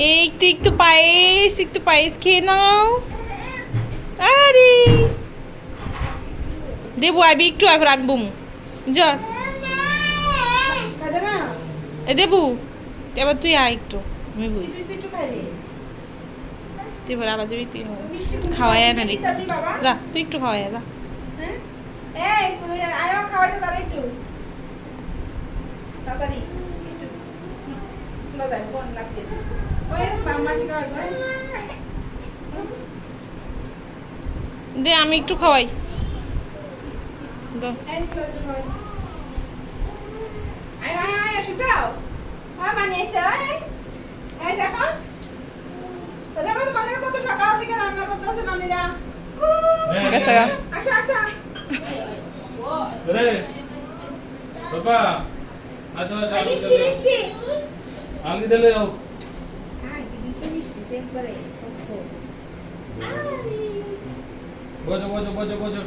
এই একটু পায়েস খেয়ে নাও। আরে দেবু আইবি একটু আবার আমি বুমু জস এ দেবু এবার তুই আয় একটু আমি বই তুই এবার আবার যাবি তুই খাওয়াই না রে যা তুই একটু খাওয়াই যা দে আমি একটু খাওয়াই দাও। গেছে গা। বাবা আচ্ছা আলগি দিলে যাও বোঝো বোঝো বোঝো বোঝো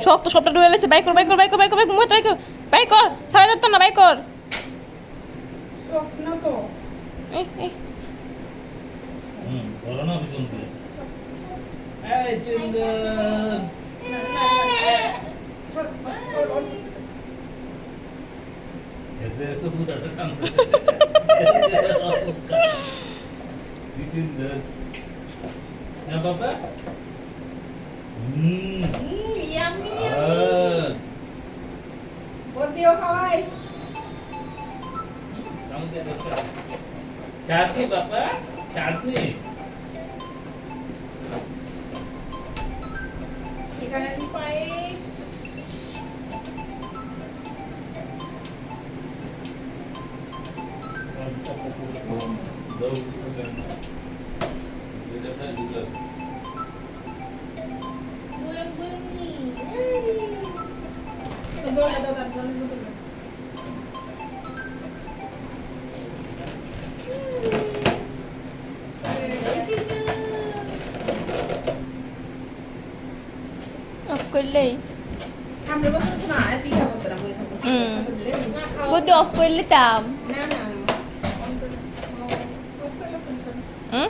শক্ত সবটা ডুবে গেছে বাইক কর বাইক কর বাইক কর বাইক কর বাইক কর বাইক কর বাইক কর ছাড়া যাচ্ছে না বাইক কর বলো না পিছন দিয়ে এই চিন্দর এতে তো পুরাটা শান্ত চিন্দর না বাবা ইয়াম্মি বদিও খাওয়াই চাটনি বাবা চাটনি এখানে পায়েস অফ করলেই সামনে বসে না পিঠা করতে না বই থাকো বুদ্ধি অফ করলে তাম না না হুম